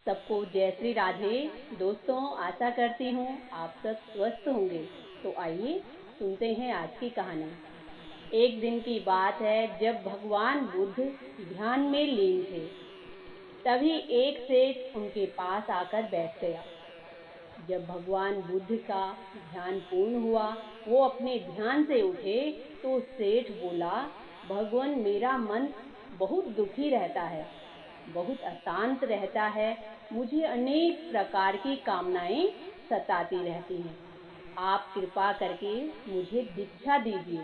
सबको जय श्री राधे। दोस्तों, आशा करती हूँ आप सब स्वस्थ होंगे। तो आइए सुनते हैं आज की कहानी। एक दिन की बात है जब भगवान बुद्ध ध्यान में लीन थे। तभी एक सेठ उनके पास आकर बैठ गया। जब भगवान बुद्ध का ध्यान पूर्ण हुआ, वो अपने ध्यान से उठे तो सेठ बोला, भगवान, मेरा मन बहुत दुखी रहता है, बहुत अशांत रहता है। मुझे अनेक प्रकार की कामनाएं सताती रहती हैं। आप कृपा करके मुझे दीक्षा दीजिए,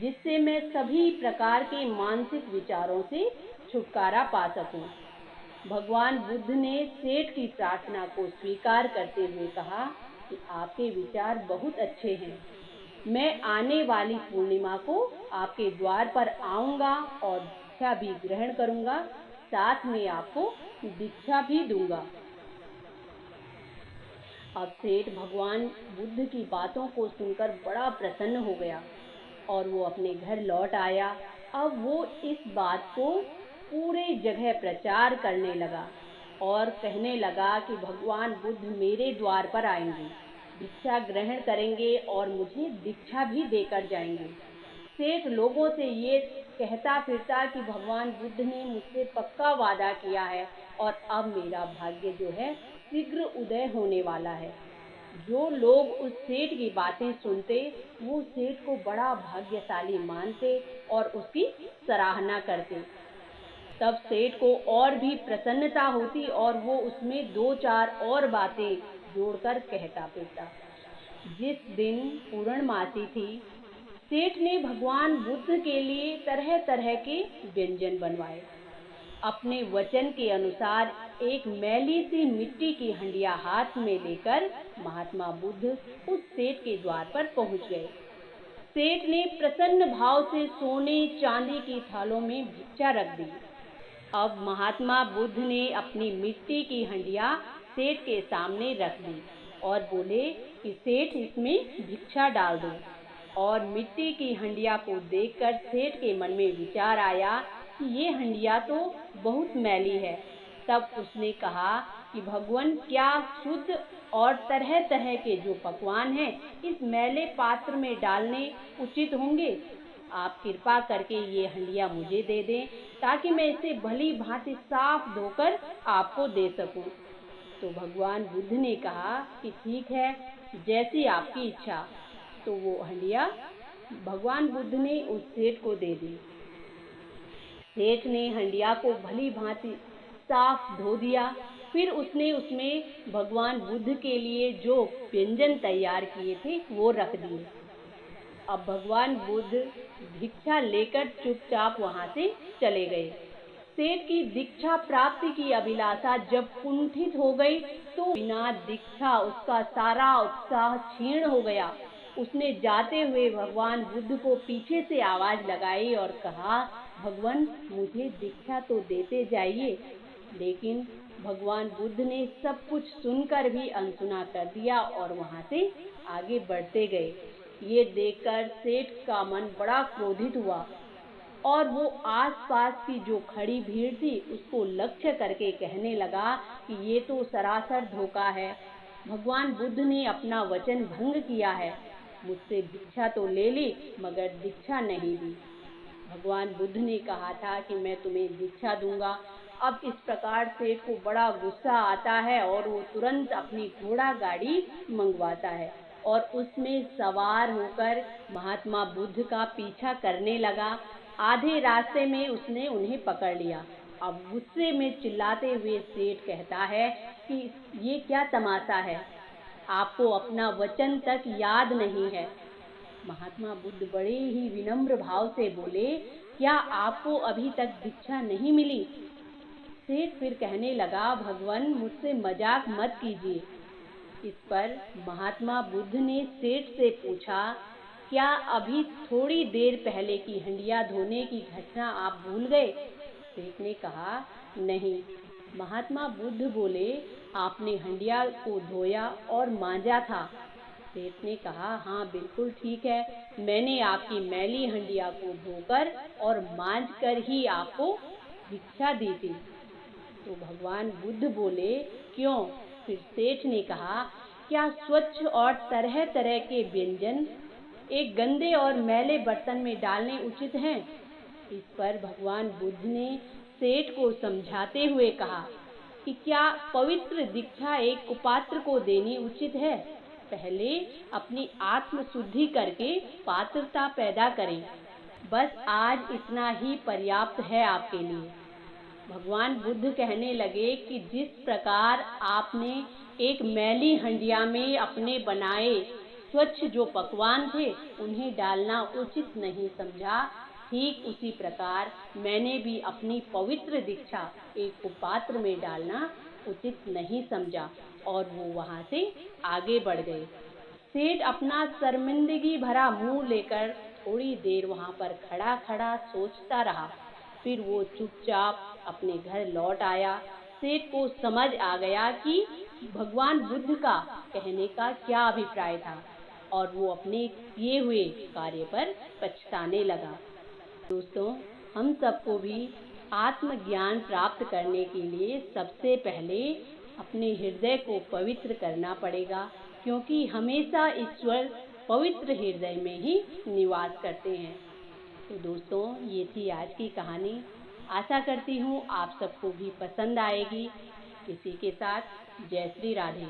जिससे मैं सभी प्रकार के मानसिक विचारों से छुटकारा पा सकूं। भगवान बुद्ध ने सेठ की प्रार्थना को स्वीकार करते हुए कहा कि आपके विचार बहुत अच्छे हैं। मैं आने वाली पूर्णिमा को आपके द्वार पर आऊंगा और दीक्षा भी ग्रहण करूंगा, साथ में आपको दीक्षा भी दूंगा। अब सेठ भगवान बुद्ध की बातों को सुनकर बड़ा प्रसन्न हो गया और वो अपने घर लौट आया। अब वो इस बात को पूरे जगह प्रचार करने लगा और कहने लगा कि भगवान बुद्ध मेरे द्वार पर आएंगे, दीक्षा ग्रहण करेंगे और मुझे दीक्षा भी देकर जाएंगे। सेठ लोगों से ये कहता फिरता कि भगवान बुद्ध ने मुझसे पक्का वादा किया है और अब मेरा भाग्य जो है शीघ्र उदय होने वाला है। जो लोग उस सेठ की बातें सुनते, वो सेठ को बड़ा भाग्यशाली मानते और उसकी सराहना करते। तब सेठ को और भी प्रसन्नता होती और वो उसमें दो चार और बातें जोड़कर कहता फिरता। जिस दिन पूर्णमासी थी, सेठ ने भगवान बुद्ध के लिए तरह तरह के व्यंजन बनवाए। अपने वचन के अनुसार एक मैली सी मिट्टी की हंडिया हाथ में लेकर महात्मा बुद्ध उस सेठ के द्वार पर पहुंच गए। सेठ ने प्रसन्न भाव से सोने चांदी की थालों में भिक्षा रख दी। अब महात्मा बुद्ध ने अपनी मिट्टी की हंडिया सेठ के सामने रख दी और बोले कि सेठ, इसमें भिक्षा डाल दो। और मिट्टी की हंडिया को देखकर सेठ के मन में विचार आया कि ये हंडिया तो बहुत मैली है। तब उसने कहा कि भगवान, क्या शुद्ध और तरह तरह के जो पकवान हैं इस मैले पात्र में डालने उचित होंगे? आप कृपा करके ये हंडिया मुझे दे दें, ताकि मैं इसे भली भांति साफ धोकर आपको दे सकूं। तो भगवान बुद्ध ने कहा कि ठीक है, जैसी आपकी इच्छा। तो वो हंडिया भगवान बुद्ध ने उस सेठ को दे दी। सेठ ने हंडिया को भली भांति साफ धो दिया। फिर उसने उसमें भगवान बुद्ध के लिए जो व्यंजन तैयार किए थे वो रख दिए। अब भगवान बुद्ध भिक्षा लेकर चुपचाप वहां से चले गए। सेठ की दीक्षा प्राप्ति की अभिलाषा जब कुंठित हो गई तो बिना दीक्षा उसका सारा उत्साह क्षीण हो गया। उसने जाते हुए भगवान बुद्ध को पीछे से आवाज लगाई और कहा, भगवान, मुझे दीक्षा तो देते जाइए। लेकिन भगवान बुद्ध ने सब कुछ सुनकर भी अनसुना कर दिया और वहां से आगे बढ़ते गए। ये देखकर सेठ का मन बड़ा क्रोधित हुआ और वो आसपास की जो खड़ी भीड़ थी उसको लक्ष्य करके कहने लगा कि ये तो सरासर धोखा है। भगवान बुद्ध ने अपना वचन भंग किया है। मुझसे भिक्षा तो ले ली मगर दीक्षा नहीं दी। भगवान बुद्ध ने कहा था कि मैं तुम्हें दीक्षा दूंगा। अब इस प्रकार सेठ को बड़ा गुस्सा आता है और वो तुरंत अपनी घोड़ा गाड़ी मंगवाता है और उसमें सवार होकर महात्मा बुद्ध का पीछा करने लगा। आधे रास्ते में उसने उन्हें पकड़ लिया। अब गुस्से में चिल्लाते हुए सेठ कहता है कि ये क्या तमाशा है, आपको अपना वचन तक याद नहीं है। महात्मा बुद्ध बड़े ही विनम्र भाव से बोले, क्या आपको अभी तक दीक्षा नहीं मिली? सेठ फिर कहने लगा, भगवान, मुझसे मजाक मत कीजिए। इस पर महात्मा बुद्ध ने सेठ से पूछा, क्या अभी थोड़ी देर पहले की हंडिया धोने की घटना आप भूल गए? सेठ ने कहा, नहीं। महात्मा बुद्ध बोले, आपने हंडिया को धोया और मांजा था। सेठ ने कहा, हाँ बिल्कुल ठीक है, मैंने आपकी मैली हंडिया को धोकर और मांज कर ही आपको भिक्षा दी थी। तो भगवान बुद्ध बोले, क्यों? फिर सेठ ने कहा, क्या स्वच्छ और तरह तरह के व्यंजन एक गंदे और मैले बर्तन में डालने उचित हैं? इस पर भगवान बुद्ध ने सेठ को समझाते हुए कहा कि क्या पवित्र दीक्षा एक कुपात्र को देनी उचित है? पहले अपनी आत्म शुद्धि करके पात्रता पैदा करें। बस आज इतना ही पर्याप्त है आपके लिए। भगवान बुद्ध कहने लगे कि जिस प्रकार आपने एक मैली हंडिया में अपने बनाए स्वच्छ जो पकवान थे उन्हें डालना उचित नहीं समझा, ठीक उसी प्रकार मैंने भी अपनी पवित्र दीक्षा एक कुपात्र में डालना उचित नहीं समझा और वो वहां से आगे बढ़ गए। सेठ अपना शर्मिंदगी भरा मुंह लेकर थोड़ी देर वहां पर खड़ा खड़ा सोचता रहा। फिर वो चुपचाप अपने घर लौट आया। सेठ को समझ आ गया कि भगवान बुद्ध का कहने का क्या अभिप्राय था और वो अपने किए हुए कार्य पर पछताने लगा। दोस्तों, हम सबको भी आत्मज्ञान प्राप्त करने के लिए सबसे पहले अपने हृदय को पवित्र करना पड़ेगा, क्योंकि हमेशा ईश्वर पवित्र हृदय में ही निवास करते हैं। तो दोस्तों, ये थी आज की कहानी। आशा करती हूँ आप सबको भी पसंद आएगी। इसी के साथ जय श्री राधे।